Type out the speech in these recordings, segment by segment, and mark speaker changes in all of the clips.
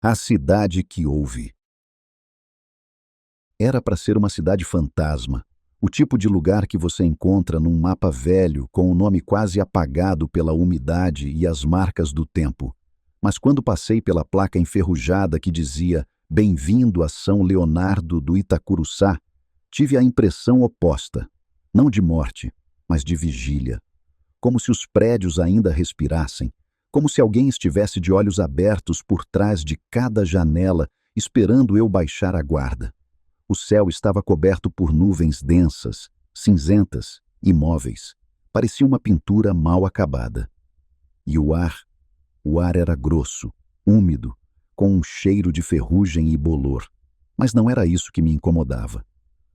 Speaker 1: A cidade que ouve. Era para ser uma cidade fantasma, o tipo de lugar que você encontra num mapa velho com o nome quase apagado pela umidade e as marcas do tempo. Mas quando passei pela placa enferrujada que dizia "Bem-vindo a São Leonardo do Itacuruçá", tive a impressão oposta, não de morte, mas de vigília. Como se os prédios ainda respirassem, como se alguém estivesse de olhos abertos por trás de cada janela, esperando eu baixar a guarda. O céu estava coberto por nuvens densas, cinzentas, imóveis. Parecia uma pintura mal acabada. E o ar era grosso, úmido, com um cheiro de ferrugem e bolor. Mas não era isso que me incomodava.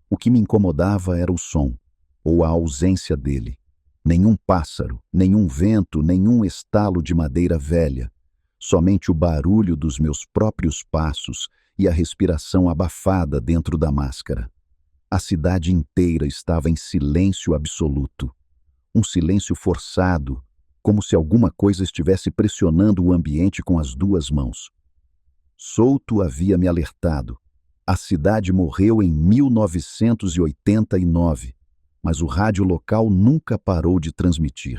Speaker 1: O que me incomodava era o som, ou a ausência dele. Nenhum pássaro, nenhum vento, nenhum estalo de madeira velha. Somente o barulho dos meus próprios passos e a respiração abafada dentro da máscara. A cidade inteira estava em silêncio absoluto. Um silêncio forçado, como se alguma coisa estivesse pressionando o ambiente com as duas mãos. Souto havia me alertado. A cidade morreu em 1989. Mas o rádio local nunca parou de transmitir.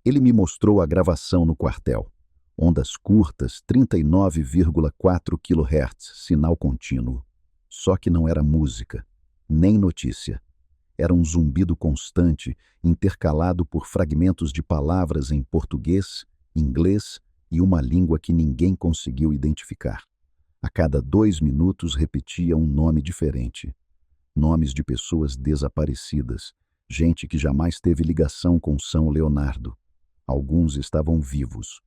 Speaker 1: Ele me mostrou a gravação no quartel. Ondas curtas, 39,4 kHz, sinal contínuo. Só que não era música, nem notícia. Era um zumbido constante, intercalado por fragmentos de palavras em português, inglês e uma língua que ninguém conseguiu identificar. A cada 2 minutos repetia um nome diferente. Nomes de pessoas desaparecidas, gente que jamais teve ligação com São Leonardo. Alguns estavam vivos.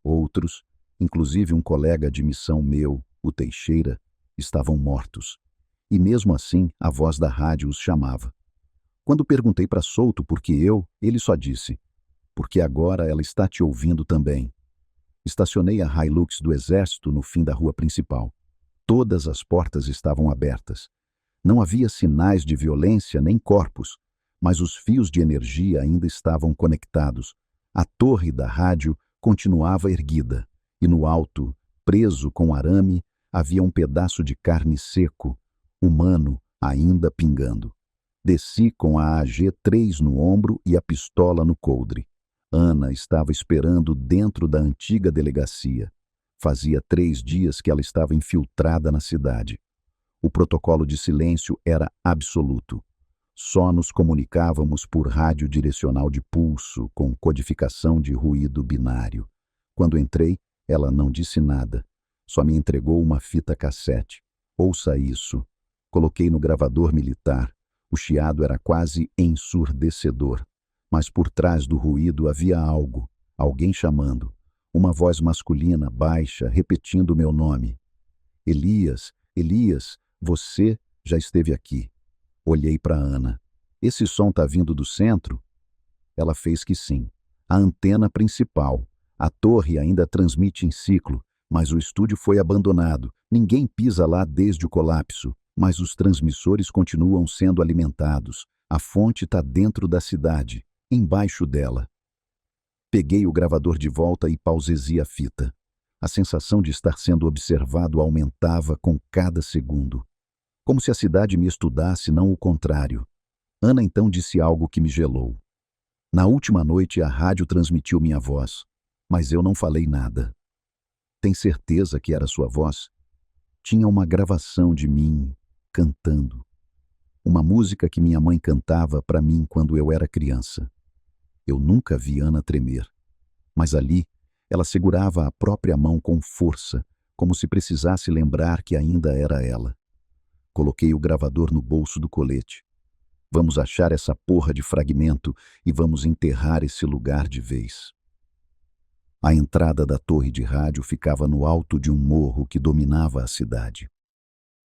Speaker 1: Outros, inclusive um colega de missão meu, o Teixeira, estavam mortos. E mesmo assim, a voz da rádio os chamava. Quando perguntei para Souto por que ele só disse: "Porque agora ela está te ouvindo também." Estacionei a Hilux do Exército no fim da rua principal. Todas as portas estavam abertas. Não havia sinais de violência nem corpos, mas os fios de energia ainda estavam conectados. A torre da rádio continuava erguida, e no alto, preso com arame, havia um pedaço de carne seco, humano, ainda pingando. Desci com a AG-3 no ombro e a pistola no coldre. Ana estava esperando dentro da antiga delegacia. Fazia 3 dias que ela estava infiltrada na cidade. O protocolo de silêncio era absoluto. Só nos comunicávamos por rádio direcional de pulso, com codificação de ruído binário. Quando entrei, ela não disse nada. Só me entregou uma fita cassete. "Ouça isso." Coloquei no gravador militar. O chiado era quase ensurdecedor. Mas por trás do ruído havia algo. Alguém chamando. Uma voz masculina, baixa, repetindo meu nome. "Elias, Elias. Você já esteve aqui." Olhei para Ana. "Esse som está vindo do centro?" Ela fez que sim. A antena principal. A torre ainda transmite em ciclo, mas o estúdio foi abandonado. Ninguém pisa lá desde o colapso, mas os transmissores continuam sendo alimentados. A fonte está dentro da cidade, embaixo dela. Peguei o gravador de volta e pausei a fita. A sensação de estar sendo observado aumentava com cada segundo. Como se a cidade me estudasse, não o contrário. Ana então disse algo que me gelou. Na última noite a rádio transmitiu minha voz, mas eu não falei nada. "Tem certeza que era sua voz?" Tinha uma gravação de mim, cantando. Uma música que minha mãe cantava para mim quando eu era criança. Eu nunca vi Ana tremer. Mas ali, ela segurava a própria mão com força, como se precisasse lembrar que ainda era ela. Coloquei o gravador no bolso do colete. Vamos achar essa porra de fragmento e vamos enterrar esse lugar de vez. A entrada da torre de rádio ficava no alto de um morro que dominava a cidade.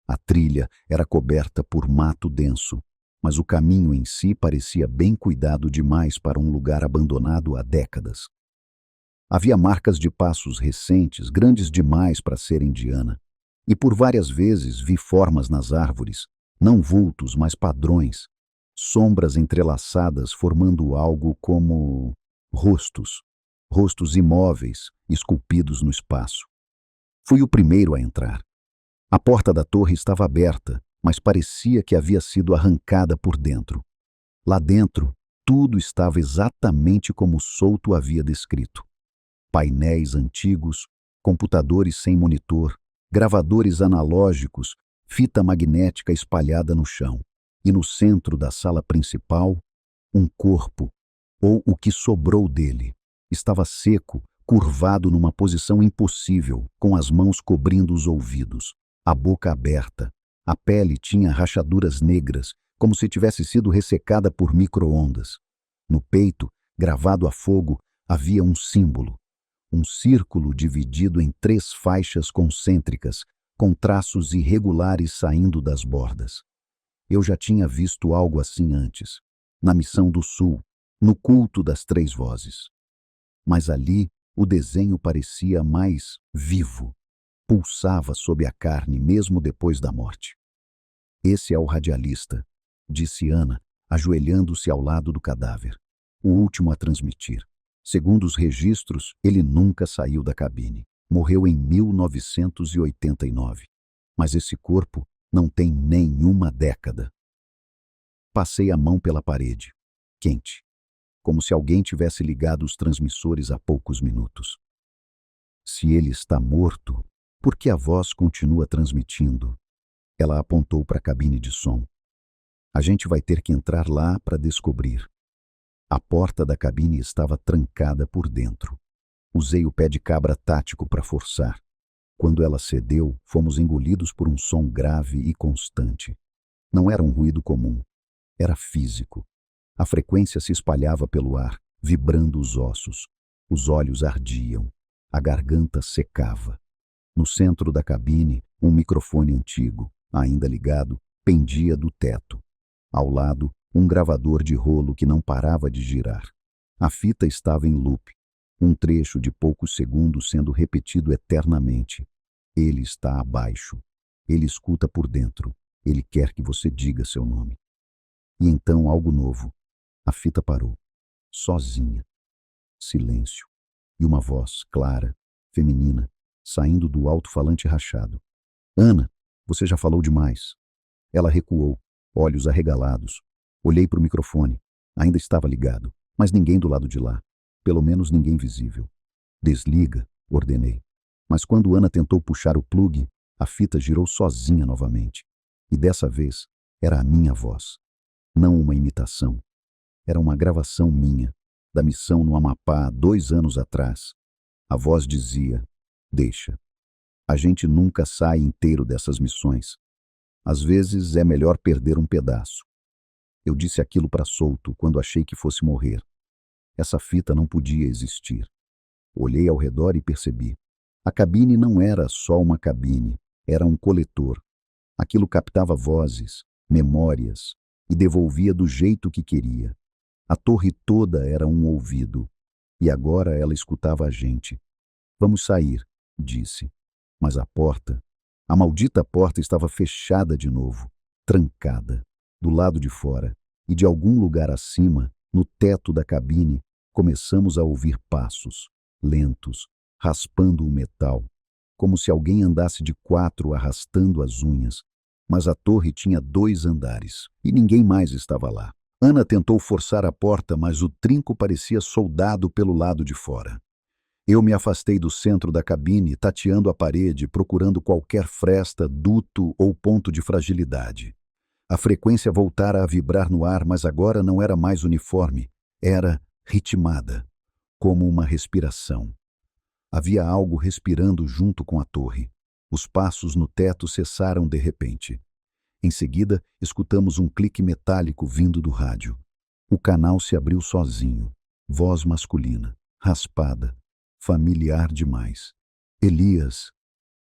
Speaker 1: A trilha era coberta por mato denso, mas o caminho em si parecia bem cuidado demais para um lugar abandonado há décadas. Havia marcas de passos recentes, grandes demais para serem de Ana. E por várias vezes vi formas nas árvores, não vultos, mas padrões, sombras entrelaçadas formando algo como rostos imóveis, esculpidos no espaço. Fui o primeiro a entrar. A porta da torre estava aberta, mas parecia que havia sido arrancada por dentro. Lá dentro, tudo estava exatamente como Souto havia descrito. Painéis antigos, computadores sem monitor, gravadores analógicos, fita magnética espalhada no chão. E no centro da sala principal, um corpo, ou o que sobrou dele. Estava seco, curvado numa posição impossível, com as mãos cobrindo os ouvidos, a boca aberta. A pele tinha rachaduras negras, como se tivesse sido ressecada por micro-ondas. No peito, gravado a fogo, havia um símbolo. Um círculo dividido em 3 faixas concêntricas, com traços irregulares saindo das bordas. Eu já tinha visto algo assim antes, na Missão do Sul, no culto das 3 vozes. Mas ali o desenho parecia mais vivo, pulsava sob a carne mesmo depois da morte. Esse é o radialista, disse Ana, ajoelhando-se ao lado do cadáver, o último a transmitir. Segundo os registros, ele nunca saiu da cabine. Morreu em 1989. Mas esse corpo não tem nenhuma década. Passei a mão pela parede, quente, como se alguém tivesse ligado os transmissores há poucos minutos. Se ele está morto, por que a voz continua transmitindo? Ela apontou para a cabine de som. A gente vai ter que entrar lá para descobrir. A porta da cabine estava trancada por dentro. Usei o pé de cabra tático para forçar. Quando ela cedeu, fomos engolidos por um som grave e constante. Não era um ruído comum. Era físico. A frequência se espalhava pelo ar, vibrando os ossos. Os olhos ardiam. A garganta secava. No centro da cabine, um microfone antigo, ainda ligado, pendia do teto. Ao lado, um gravador de rolo que não parava de girar. A fita estava em loop, um trecho de poucos segundos sendo repetido eternamente. Ele está abaixo. Ele escuta por dentro. Ele quer que você diga seu nome. E então algo novo. A fita parou. Sozinha. Silêncio. E uma voz clara, feminina, saindo do alto-falante rachado. Ana, você já falou demais. Ela recuou, olhos arregalados. Olhei para o microfone. Ainda estava ligado, mas ninguém do lado de lá. Pelo menos ninguém visível. Desliga, ordenei. Mas quando Ana tentou puxar o plugue, a fita girou sozinha novamente. E dessa vez, era a minha voz. Não uma imitação. Era uma gravação minha, da missão no Amapá 2 anos atrás. A voz dizia, deixa. A gente nunca sai inteiro dessas missões. Às vezes é melhor perder um pedaço. Eu disse aquilo para Souto quando achei que fosse morrer. Essa fita não podia existir. Olhei ao redor e percebi. A cabine não era só uma cabine, era um coletor. Aquilo captava vozes, memórias e devolvia do jeito que queria. A torre toda era um ouvido. E agora ela escutava a gente. Vamos sair, disse. Mas a maldita porta estava fechada de novo, trancada. Do lado de fora, e de algum lugar acima, no teto da cabine, começamos a ouvir passos, lentos, raspando o metal, como se alguém andasse de 4 arrastando as unhas. Mas a torre tinha 2 andares, e ninguém mais estava lá. Ana tentou forçar a porta, mas o trinco parecia soldado pelo lado de fora. Eu me afastei do centro da cabine, tateando a parede, procurando qualquer fresta, duto ou ponto de fragilidade. A frequência voltara a vibrar no ar, mas agora não era mais uniforme. Era ritmada, como uma respiração. Havia algo respirando junto com a torre. Os passos no teto cessaram de repente. Em seguida, escutamos um clique metálico vindo do rádio. O canal se abriu sozinho. Voz masculina, raspada, familiar demais. Elias.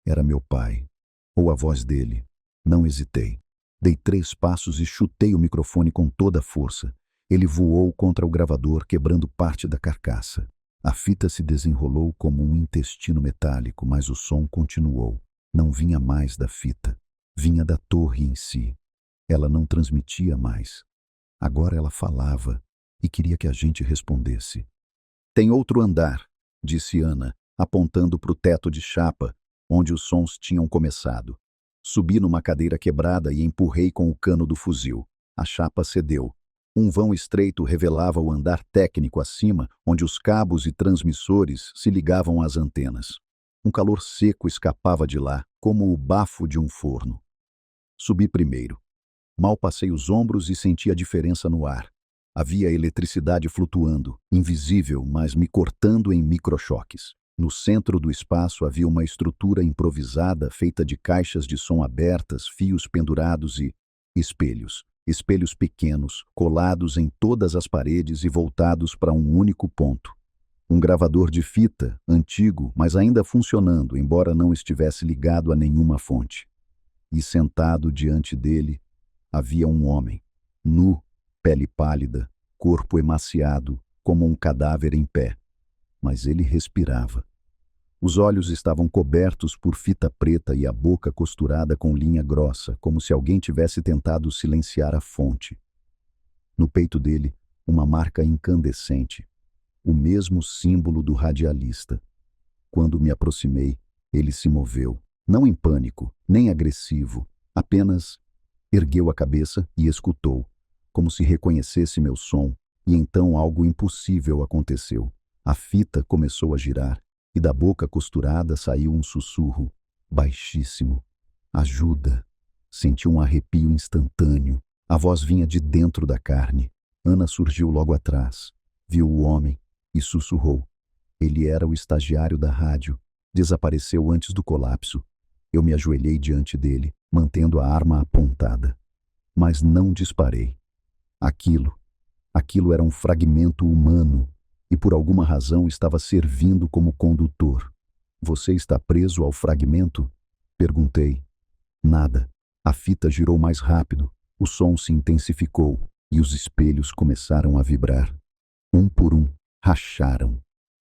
Speaker 1: Era meu pai. Ou a voz dele. Não hesitei. Dei 3 passos e chutei o microfone com toda a força. Ele voou contra o gravador, quebrando parte da carcaça. A fita se desenrolou como um intestino metálico, mas o som continuou. Não vinha mais da fita. Vinha da torre em si. Ela não transmitia mais. Agora ela falava e queria que a gente respondesse. Tem outro andar, disse Ana, apontando para o teto de chapa, onde os sons tinham começado. Subi numa cadeira quebrada e empurrei com o cano do fuzil. A chapa cedeu. Um vão estreito revelava o andar técnico acima, onde os cabos e transmissores se ligavam às antenas. Um calor seco escapava de lá, como o bafo de um forno. Subi primeiro. Mal passei os ombros e senti a diferença no ar. Havia eletricidade flutuando, invisível, mas me cortando em microchoques. No centro do espaço havia uma estrutura improvisada feita de caixas de som abertas, fios pendurados e espelhos. Espelhos pequenos, colados em todas as paredes e voltados para um único ponto. Um gravador de fita, antigo, mas ainda funcionando, embora não estivesse ligado a nenhuma fonte. E sentado diante dele, havia um homem, nu, pele pálida, corpo emaciado, como um cadáver em pé. Mas ele respirava. Os olhos estavam cobertos por fita preta e a boca costurada com linha grossa, como se alguém tivesse tentado silenciar a fonte. No peito dele, uma marca incandescente, o mesmo símbolo do radialista. Quando me aproximei, ele se moveu, não em pânico, nem agressivo, apenas ergueu a cabeça e escutou, como se reconhecesse meu som, e então algo impossível aconteceu. A fita começou a girar, e da boca costurada saiu um sussurro, baixíssimo. Ajuda. Senti um arrepio instantâneo. A voz vinha de dentro da carne. Ana surgiu logo atrás. Viu o homem e sussurrou. Ele era o estagiário da rádio. Desapareceu antes do colapso. Eu me ajoelhei diante dele, mantendo a arma apontada. Mas não disparei. Aquilo era um fragmento humano. E por alguma razão estava servindo como condutor. Você está preso ao fragmento? Perguntei. Nada. A fita girou mais rápido, o som se intensificou e os espelhos começaram a vibrar. Um por um, racharam.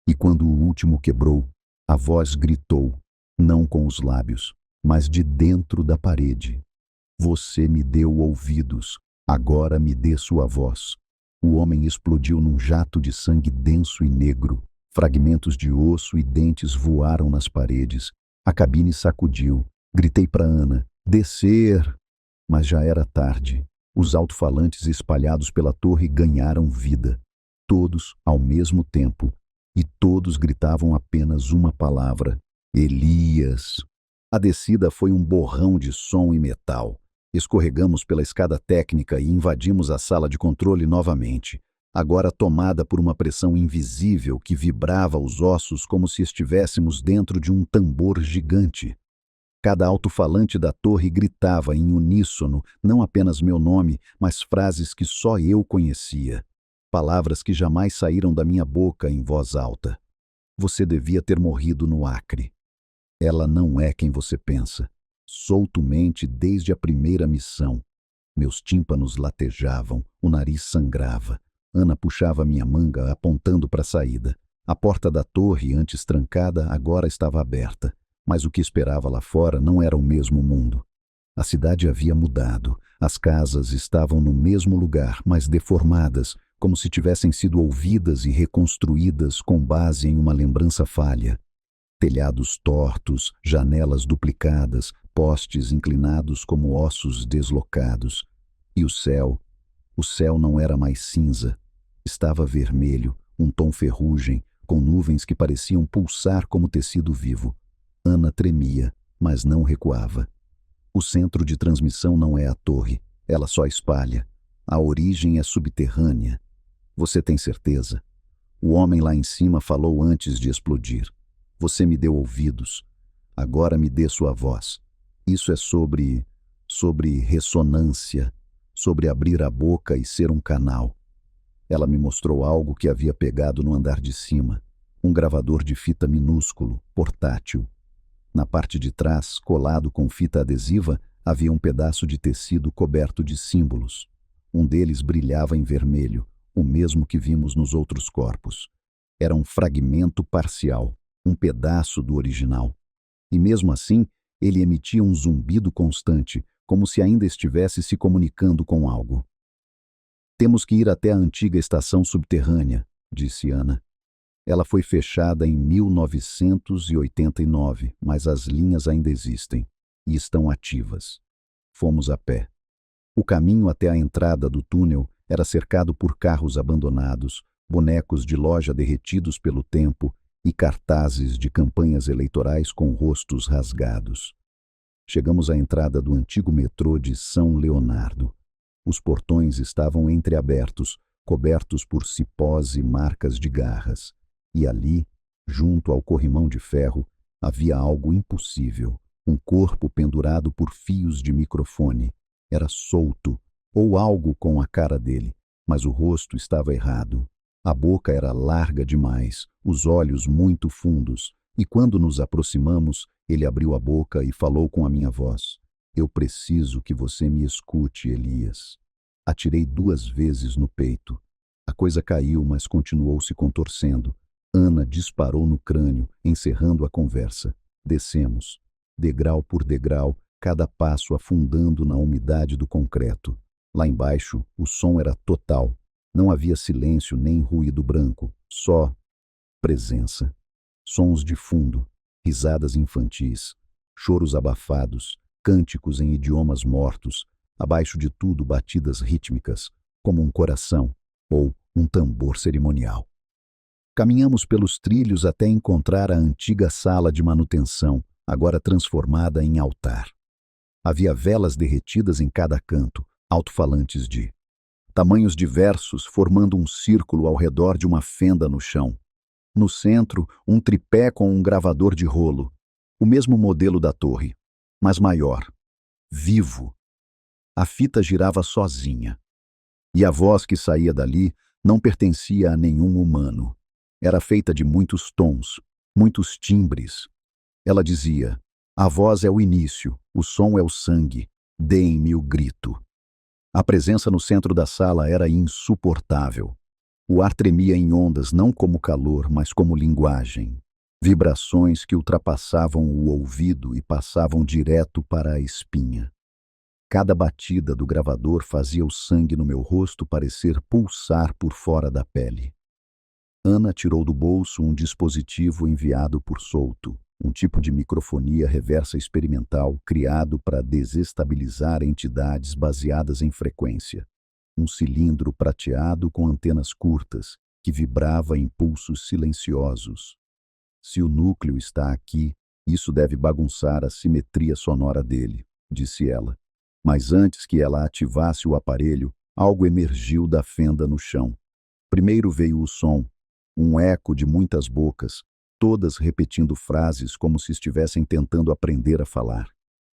Speaker 1: E quando o último quebrou, a voz gritou, não com os lábios, mas de dentro da parede. Você me deu ouvidos, agora me dê sua voz. O homem explodiu num jato de sangue denso e negro. Fragmentos de osso e dentes voaram nas paredes. A cabine sacudiu. Gritei para Ana, descer! Mas já era tarde. Os alto-falantes espalhados pela torre ganharam vida. Todos ao mesmo tempo. E todos gritavam apenas uma palavra. Elias! A descida foi um borrão de som e metal. Escorregamos pela escada técnica e invadimos a sala de controle novamente, agora tomada por uma pressão invisível que vibrava os ossos como se estivéssemos dentro de um tambor gigante. Cada alto-falante da torre gritava em uníssono, não apenas meu nome, mas frases que só eu conhecia. Palavras que jamais saíram da minha boca em voz alta. Você devia ter morrido no Acre. Ela não é quem você pensa. Solto-mente desde a primeira missão. Meus tímpanos latejavam, o nariz sangrava. Ana puxava minha manga apontando para a saída. A porta da torre, antes trancada, agora estava aberta. Mas o que esperava lá fora não era o mesmo mundo. A cidade havia mudado. As casas estavam no mesmo lugar, mas deformadas, como se tivessem sido ouvidas e reconstruídas com base em uma lembrança falha. Telhados tortos, janelas duplicadas, postes inclinados como ossos deslocados. E o céu não era mais cinza. Estava vermelho, um tom ferrugem, com nuvens que pareciam pulsar como tecido vivo. Ana tremia, mas não recuava. O centro de transmissão não é a torre, ela só espalha. A origem é subterrânea. Você tem certeza? O homem lá em cima falou antes de explodir. Você me deu ouvidos. Agora me dê sua voz. Isso é sobre ressonância, sobre abrir a boca e ser um canal. Ela me mostrou algo que havia pegado no andar de cima, um gravador de fita minúsculo, portátil. Na parte de trás, colado com fita adesiva, havia um pedaço de tecido coberto de símbolos. Um deles brilhava em vermelho, o mesmo que vimos nos outros corpos. Era um fragmento parcial, um pedaço do original. E mesmo assim, ele emitia um zumbido constante, como se ainda estivesse se comunicando com algo. Temos que ir até a antiga estação subterrânea, disse Ana. Ela foi fechada em 1989, mas as linhas ainda existem e estão ativas. Fomos a pé. O caminho até a entrada do túnel era cercado por carros abandonados, bonecos de loja derretidos pelo tempo e cartazes de campanhas eleitorais com rostos rasgados. Chegamos à entrada do antigo metrô de São Leonardo. Os portões estavam entreabertos, cobertos por cipós e marcas de garras. E ali, junto ao corrimão de ferro, havia algo impossível. Um corpo pendurado por fios de microfone. Era solto, ou algo com a cara dele, mas o rosto estava errado. A boca era larga demais, os olhos muito fundos, e quando nos aproximamos, ele abriu a boca e falou com a minha voz. Eu preciso que você me escute, Elias. Atirei 2 vezes no peito. A coisa caiu, mas continuou se contorcendo. Ana disparou no crânio, encerrando a conversa. Descemos, degrau por degrau, cada passo afundando na umidade do concreto. Lá embaixo, o som era total. Não havia silêncio nem ruído branco, só presença. Sons de fundo, risadas infantis, choros abafados, cânticos em idiomas mortos, abaixo de tudo batidas rítmicas, como um coração ou um tambor cerimonial. Caminhamos pelos trilhos até encontrar a antiga sala de manutenção, agora transformada em altar. Havia velas derretidas em cada canto, alto-falantes de tamanhos diversos formando um círculo ao redor de uma fenda no chão. No centro, um tripé com um gravador de rolo, o mesmo modelo da torre, mas maior, vivo. A fita girava sozinha. E a voz que saía dali não pertencia a nenhum humano. Era feita de muitos tons, muitos timbres. Ela dizia: a voz é o início, o som é o sangue, deem-me o grito. A presença no centro da sala era insuportável. O ar tremia em ondas não como calor, mas como linguagem. Vibrações que ultrapassavam o ouvido e passavam direto para a espinha. Cada batida do gravador fazia o sangue no meu rosto parecer pulsar por fora da pele. Ana tirou do bolso um dispositivo enviado por Souto, um tipo de microfonia reversa experimental criado para desestabilizar entidades baseadas em frequência. Um cilindro prateado com antenas curtas, que vibrava em pulsos silenciosos. Se o núcleo está aqui, isso deve bagunçar a simetria sonora dele, disse ela. Mas antes que ela ativasse o aparelho, algo emergiu da fenda no chão. Primeiro veio o som, um eco de muitas bocas, todas repetindo frases como se estivessem tentando aprender a falar.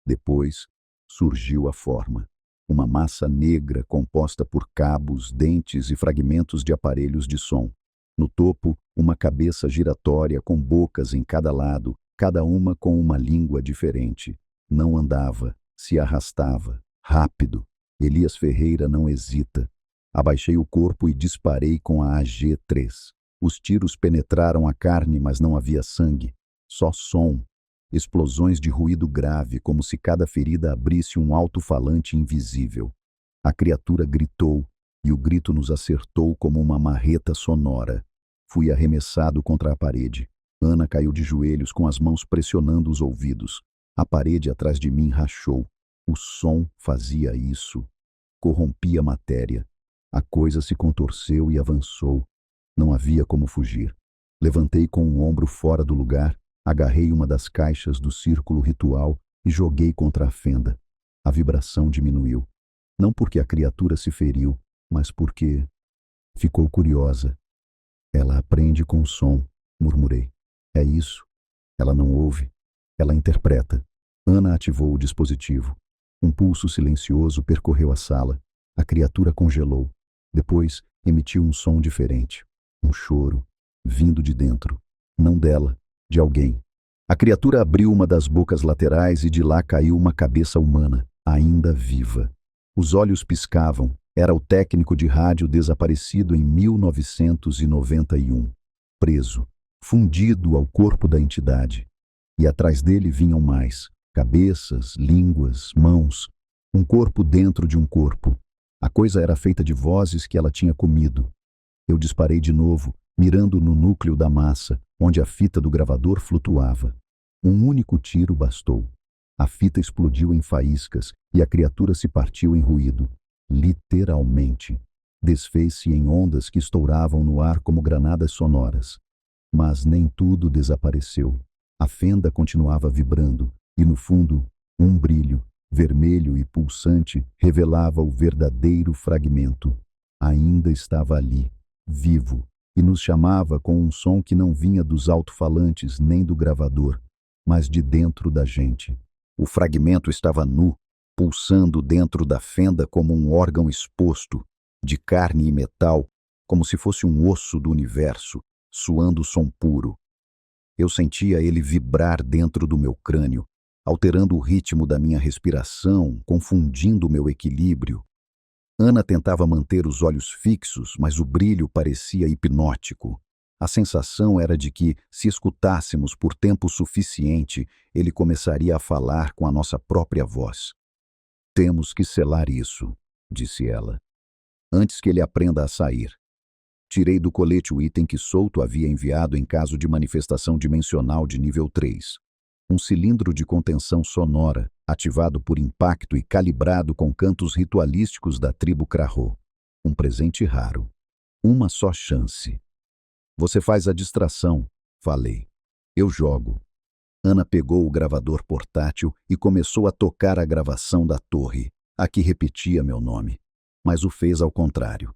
Speaker 1: Depois, surgiu a forma. Uma massa negra composta por cabos, dentes e fragmentos de aparelhos de som. No topo, uma cabeça giratória com bocas em cada lado, cada uma com uma língua diferente. Não andava, se arrastava. Rápido. Elias Ferreira não hesita. Abaixei o corpo e disparei com a AG-3. Os tiros penetraram a carne, mas não havia sangue. Só som. Explosões de ruído grave, como se cada ferida abrisse um alto-falante invisível. A criatura gritou, e o grito nos acertou como uma marreta sonora. Fui arremessado contra a parede. Ana caiu de joelhos com as mãos pressionando os ouvidos. A parede atrás de mim rachou. O som fazia isso. Corrompia a matéria. A coisa se contorceu e avançou. Não havia como fugir. Levantei com o ombro fora do lugar, agarrei uma das caixas do círculo ritual e joguei contra a fenda. A vibração diminuiu. Não porque a criatura se feriu, mas porque ficou curiosa. Ela aprende com o som, murmurei. É isso. Ela não ouve. Ela interpreta. Ana ativou o dispositivo. Um pulso silencioso percorreu a sala. A criatura congelou. Depois, emitiu um som diferente. Um choro, vindo de dentro. Não dela, de alguém. A criatura abriu uma das bocas laterais e de lá caiu uma cabeça humana, ainda viva. Os olhos piscavam. Era o técnico de rádio desaparecido em 1991. Preso, fundido ao corpo da entidade. E atrás dele vinham mais. Cabeças, línguas, mãos. Um corpo dentro de um corpo. A coisa era feita de vozes que ela tinha comido. Eu disparei de novo mirando no núcleo da massa, onde a fita do gravador flutuava. Um único tiro bastou. A fita explodiu em faíscas e a criatura se partiu em ruído. Literalmente. Desfez-se em ondas que estouravam no ar como granadas sonoras. Mas nem tudo desapareceu. A fenda continuava vibrando e, no fundo, um brilho, vermelho e pulsante, revelava o verdadeiro fragmento. Ainda estava ali, vivo, e nos chamava com um som que não vinha dos alto-falantes nem do gravador, mas de dentro da gente. O fragmento estava nu, pulsando dentro da fenda como um órgão exposto, de carne e metal, como se fosse um osso do universo, suando som puro. Eu sentia ele vibrar dentro do meu crânio, alterando o ritmo da minha respiração, confundindo o meu equilíbrio. Ana tentava manter os olhos fixos, mas o brilho parecia hipnótico. A sensação era de que, se escutássemos por tempo suficiente, ele começaria a falar com a nossa própria voz. "Temos que selar isso", disse ela, "antes que ele aprenda a sair." Tirei do colete o item que Souto havia enviado em caso de manifestação dimensional de nível 3. Um cilindro de contenção sonora, ativado por impacto e calibrado com cantos ritualísticos da tribo Krahô. Um presente raro. Uma só chance. "Você faz a distração", falei. "Eu jogo." Ana pegou o gravador portátil e começou a tocar a gravação da torre, a que repetia meu nome. Mas o fez ao contrário.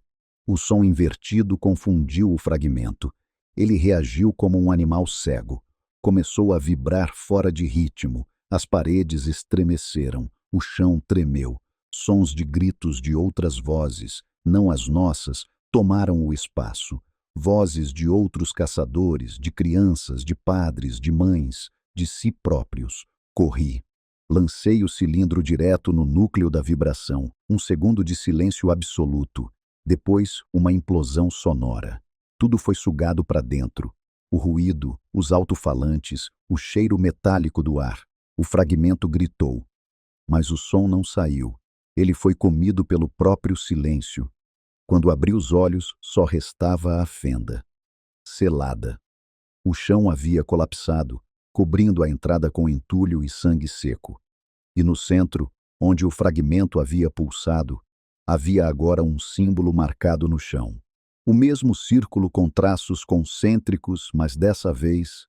Speaker 1: O som invertido confundiu o fragmento. Ele reagiu como um animal cego. Começou a vibrar fora de ritmo. As paredes estremeceram, o chão tremeu. Sons de gritos de outras vozes, não as nossas, tomaram o espaço. Vozes de outros caçadores, de crianças, de padres, de mães, de si próprios. Corri. Lancei o cilindro direto no núcleo da vibração. Um segundo de silêncio absoluto. Depois, uma implosão sonora. Tudo foi sugado para dentro. O ruído, os alto-falantes, o cheiro metálico do ar. O fragmento gritou. Mas o som não saiu. Ele foi comido pelo próprio silêncio. Quando abri os olhos, só restava a fenda. Selada. O chão havia colapsado, cobrindo a entrada com entulho e sangue seco. E no centro, onde o fragmento havia pulsado, havia agora um símbolo marcado no chão. O mesmo círculo com traços concêntricos, mas dessa vez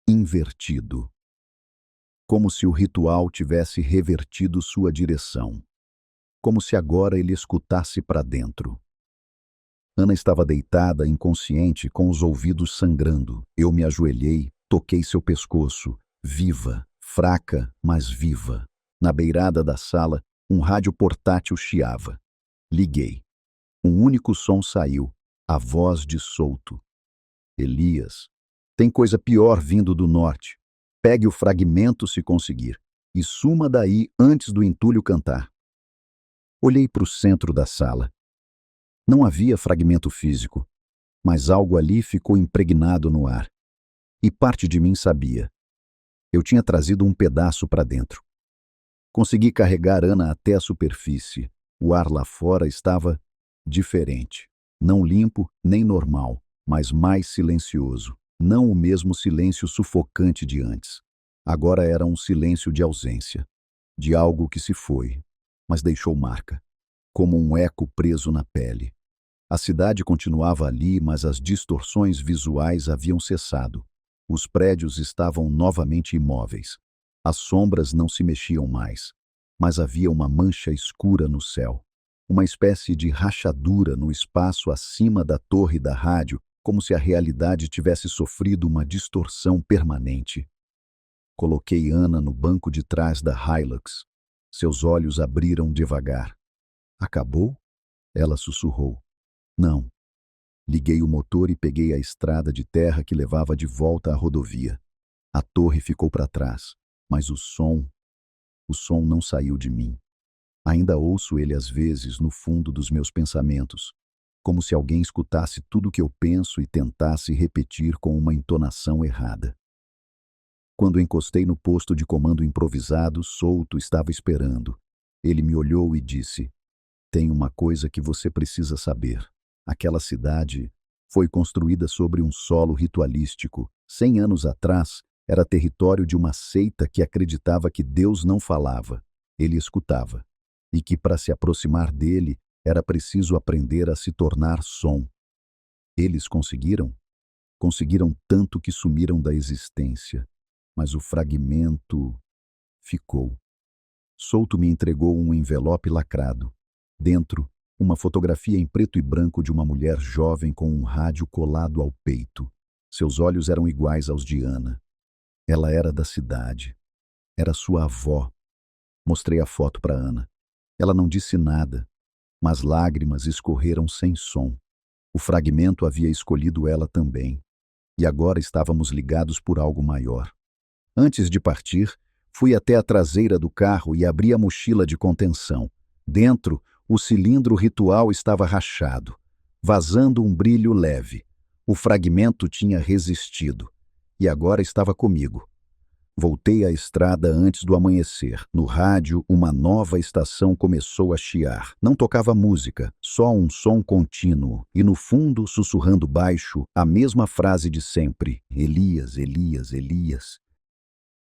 Speaker 1: invertido. Como se o ritual tivesse revertido sua direção. Como se agora ele escutasse para dentro. Ana estava deitada, inconsciente, com os ouvidos sangrando. Eu me ajoelhei, toquei seu pescoço. Viva, fraca, mas viva. Na beirada da sala, um rádio portátil chiava. Liguei. Um único som saiu, a voz de Souto. "Elias, tem coisa pior vindo do norte. Pegue o fragmento se conseguir, e suma daí antes do entulho cantar." Olhei para o centro da sala. Não havia fragmento físico, mas algo ali ficou impregnado no ar. E parte de mim sabia. Eu tinha trazido um pedaço para dentro. Consegui carregar Ana até a superfície. O ar lá fora estava diferente. Não limpo, nem normal, mas mais silencioso. Não o mesmo silêncio sufocante de antes. Agora era um silêncio de ausência. De algo que se foi, mas deixou marca. Como um eco preso na pele. A cidade continuava ali, mas as distorções visuais haviam cessado. Os prédios estavam novamente imóveis. As sombras não se mexiam mais, mas havia uma mancha escura no céu. Uma espécie de rachadura no espaço acima da torre da rádio, como se a realidade tivesse sofrido uma distorção permanente. Coloquei Ana no banco de trás da Hilux. Seus olhos abriram devagar. "Acabou?" Ela sussurrou. "Não." Liguei o motor e peguei a estrada de terra que levava de volta à rodovia. A torre ficou para trás, mas o som não saiu de mim. Ainda ouço ele às vezes no fundo dos meus pensamentos, como se alguém escutasse tudo o que eu penso e tentasse repetir com uma entonação errada. Quando encostei no posto de comando improvisado, Souto estava esperando. Ele me olhou e disse: "Tem uma coisa que você precisa saber. Aquela cidade Foi construída sobre um solo ritualístico. 100 anos atrás, era território de uma seita que acreditava que Deus não falava, ele escutava, e que para se aproximar dele era preciso aprender a se tornar som. Eles conseguiram? Conseguiram tanto que sumiram da existência, mas o fragmento ficou. Souto me entregou um envelope lacrado. Dentro, uma fotografia em preto e branco de uma mulher jovem com um rádio colado ao peito. Seus olhos eram iguais aos de Ana. Ela era da cidade. Era sua avó. Mostrei a foto para Ana. Ela não disse nada, mas lágrimas escorreram sem som. O fragmento havia escolhido ela também. E agora estávamos ligados por algo maior. Antes de partir, fui até a traseira do carro e abri a mochila de contenção. Dentro, o cilindro ritual estava rachado, vazando um brilho leve. O fragmento tinha resistido e agora estava comigo. Voltei à estrada antes do amanhecer. No rádio, uma nova estação começou a chiar. Não tocava música, só um som contínuo. E no fundo, sussurrando baixo, a mesma frase de sempre: Elias, Elias, Elias.